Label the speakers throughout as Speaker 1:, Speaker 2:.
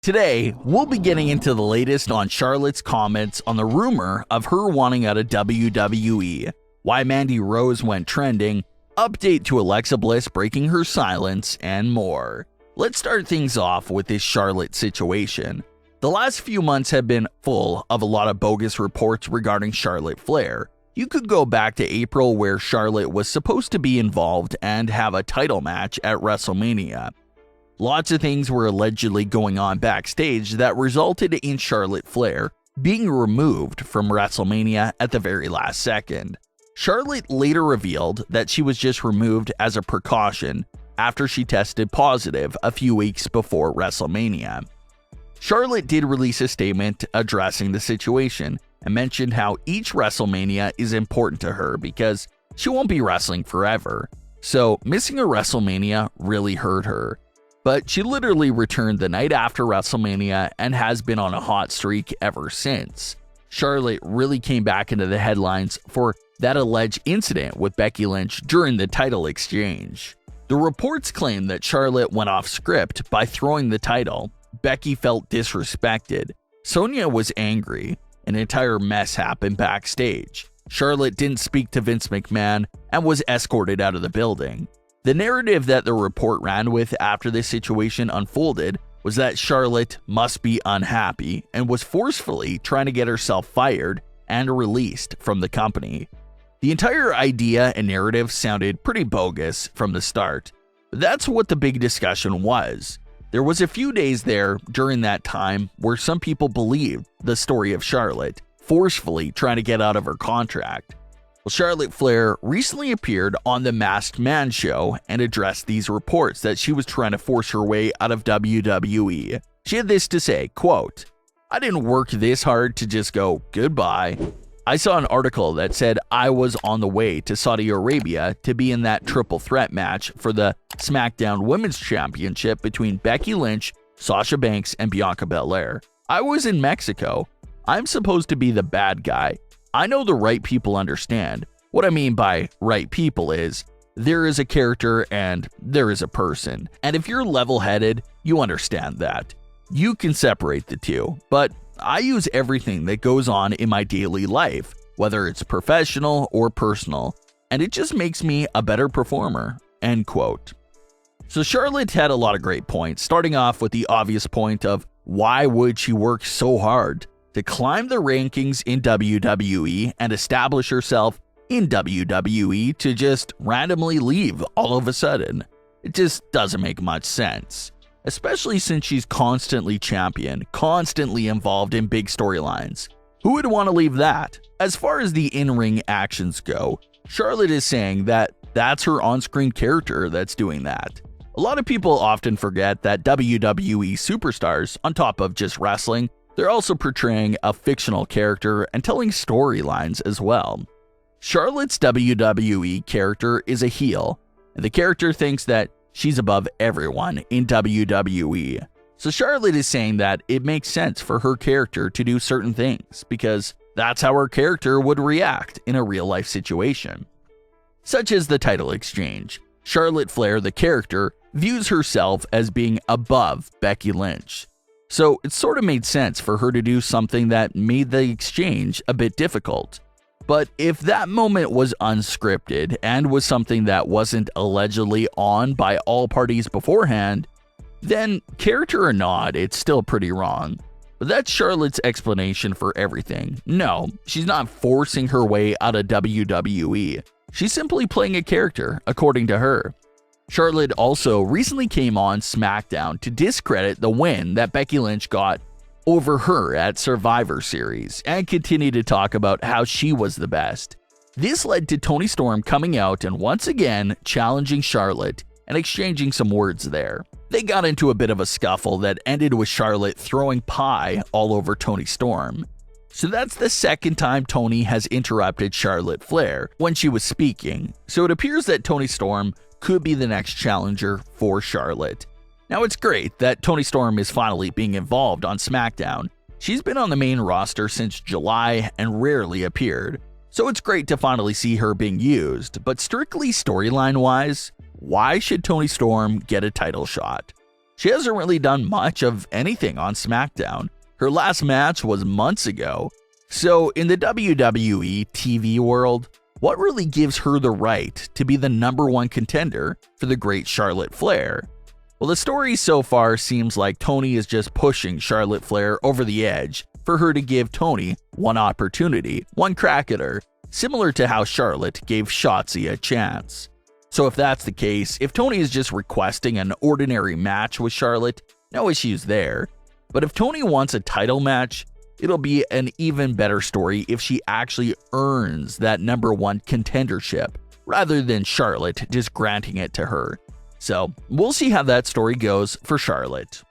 Speaker 1: Today, we'll be getting into the latest on Charlotte's comments on the rumor of her wanting out of WWE, why Mandy Rose went trending, update to Alexa Bliss breaking her silence, and more. Let's start things off with this Charlotte situation. The last few months have been full of a lot of bogus reports regarding Charlotte Flair. You could go back to April where Charlotte was supposed to be involved and have a title match at WrestleMania. Lots of things were allegedly going on backstage that resulted in Charlotte Flair being removed from WrestleMania at the very last second. Charlotte later revealed that she was just removed as a precaution after she tested positive a few weeks before WrestleMania. Charlotte did release a statement addressing the situation and mentioned how each WrestleMania is important to her because she won't be wrestling forever, so missing a WrestleMania really hurt her. But she literally returned the night after WrestleMania and has been on a hot streak ever since. Charlotte really came back into the headlines for that alleged incident with Becky Lynch during the title exchange. The reports claim that Charlotte went off script by throwing the title. Becky felt disrespected. Sonya was angry. An entire mess happened backstage. Charlotte didn't speak to Vince McMahon and was escorted out of the building. The narrative that the report ran with after this situation unfolded was that Charlotte must be unhappy and was forcefully trying to get herself fired and released from the company. The entire idea and narrative sounded pretty bogus from the start, but that's what the big discussion was. There was a few days there during that time where some people believed the story of Charlotte forcefully trying to get out of her contract. Well, Charlotte Flair recently appeared on The Masked Man show and addressed these reports that she was trying to force her way out of WWE. She had this to say, quote, "I didn't work this hard to just go goodbye. I saw an article that said I was on the way to Saudi Arabia to be in that triple threat match for the Smackdown Women's Championship between Becky Lynch, Sasha Banks, and Bianca Belair. I was in Mexico. I'm supposed to be the bad guy. I know the right people understand. What I mean by right people is there is a character and there is a person. And if you're level-headed, you understand that. You can separate the two, but I use everything that goes on in my daily life, whether it's professional or personal, and it just makes me a better performer." End quote. So Charlotte had a lot of great points, starting off with the obvious point of why would she work so hard to climb the rankings in WWE and establish herself in WWE to just randomly leave all of a sudden. It just doesn't make much sense, especially since she's constantly champion, constantly involved in big storylines. Who would want to leave that? As far as the in-ring actions go, Charlotte is saying that that's her on-screen character that's doing that. A lot of people often forget that WWE superstars, on top of just wrestling, they're also portraying a fictional character and telling storylines as well. Charlotte's WWE character is a heel, and the character thinks that she's above everyone in WWE. So Charlotte is saying that it makes sense for her character to do certain things because that's how her character would react in a real-life situation. Such as the title exchange. Charlotte Flair, the character, views herself as being above Becky Lynch. So it sort of made sense for her to do something that made the exchange a bit difficult. But if that moment was unscripted and was something that wasn't allegedly on by all parties beforehand, then character or not, it's still pretty wrong. But that's Charlotte's explanation for everything. No, she's not forcing her way out of WWE. She's simply playing a character, according to her. Charlotte also recently came on Smackdown to discredit the win that Becky Lynch got over her at Survivor Series and continued to talk about how she was the best. This led to Toni Storm coming out and once again challenging Charlotte and exchanging some words there. They got into a bit of a scuffle that ended with Charlotte throwing pie all over Toni Storm. So that's the second time Toni has interrupted Charlotte Flair when she was speaking, so it appears that Toni Storm could be the next challenger for Charlotte. Now it's great that Toni Storm is finally being involved on SmackDown. She's been on the main roster since July and rarely appeared, so it's great to finally see her being used, but strictly storyline-wise, why should Toni Storm get a title shot? She hasn't really done much of anything on Smackdown. Her last match was months ago. So in the WWE TV world, what really gives her the right to be the #1 contender for the great Charlotte Flair? Well, the story so far seems like Tony is just pushing Charlotte Flair over the edge for her to give Tony one opportunity, one crack at her, similar to how Charlotte gave Shotzi a chance. So if that's the case, if Tony is just requesting an ordinary match with Charlotte, no issues there. But if Tony wants a title match, it'll be an even better story if she actually earns that #1 contendership, rather than Charlotte just granting it to her. So we'll see how that story goes for Charlotte.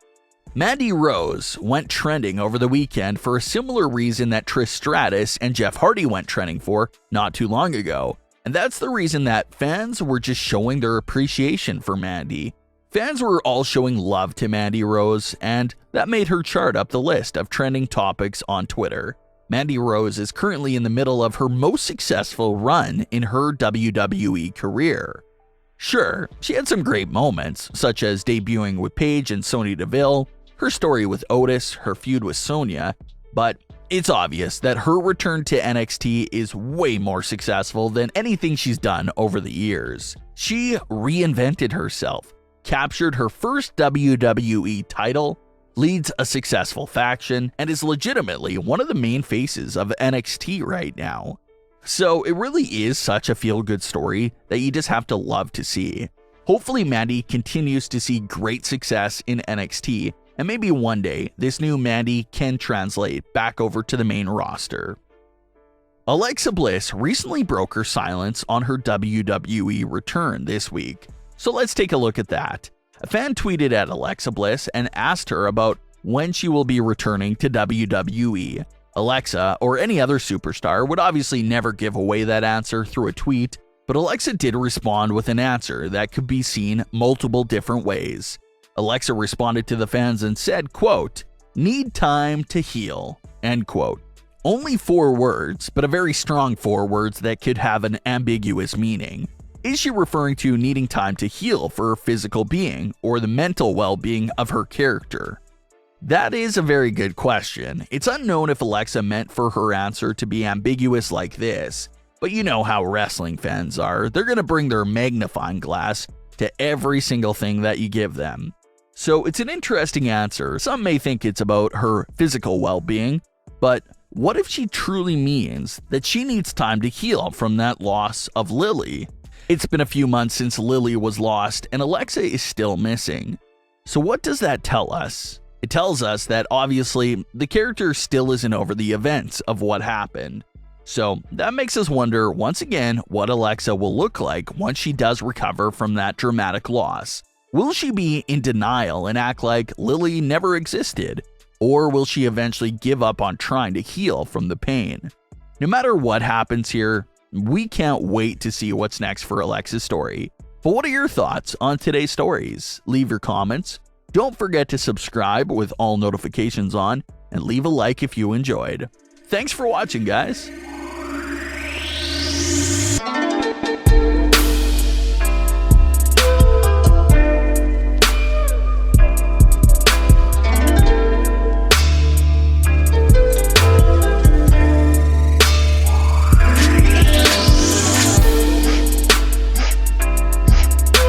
Speaker 1: Mandy Rose went trending over the weekend for a similar reason that Trish Stratus and Jeff Hardy went trending for not too long ago. And that's the reason that fans were just showing their appreciation for Mandy. Fans were all showing love to Mandy Rose, and that made her chart up the list of trending topics on Twitter. Mandy Rose is currently in the middle of her most successful run in her WWE career. Sure, she had some great moments, such as debuting with Paige and Sonya Deville, her story with Otis, her feud with Sonya, but it's obvious that her return to NXT is way more successful than anything she's done over the years. She reinvented herself, captured her first WWE title, leads a successful faction, and is legitimately one of the main faces of NXT right now. So it really is such a feel-good story that you just have to love to see. Hopefully Mandy continues to see great success in NXT, and maybe one day this new Mandy can translate back over to the main roster. Alexa Bliss recently broke her silence on her WWE return this week. So let's take a look at that. A fan tweeted at Alexa Bliss and asked her about when she will be returning to WWE. Alexa, or any other superstar, would obviously never give away that answer through a tweet, but Alexa did respond with an answer that could be seen multiple different ways. Alexa responded to the fans and said, quote, "Need time to heal," end quote. Only 4 words, but a very strong 4 words that could have an ambiguous meaning. Is she referring to needing time to heal for her physical being or the mental well-being of her character? That is a very good question. It's unknown if Alexa meant for her answer to be ambiguous like this, but you know how wrestling fans are. They're going to bring their magnifying glass to every single thing that you give them. So it's an interesting answer. Some may think it's about her physical well-being, but what if she truly means that she needs time to heal from that loss of Lily? It's been a few months since Lily was lost, and Alexa is still missing. So what does that tell us? It tells us that obviously the character still isn't over the events of what happened. So that makes us wonder once again what Alexa will look like once she does recover from that dramatic loss. Will she be in denial and act like Lily never existed? Or will she eventually give up on trying to heal from the pain? No matter what happens here, we can't wait to see what's next for Alexa's story. But what are your thoughts on today's stories? Leave your comments. Don't forget to subscribe with all notifications on, and leave a like if you enjoyed. Thanks for watching, guys.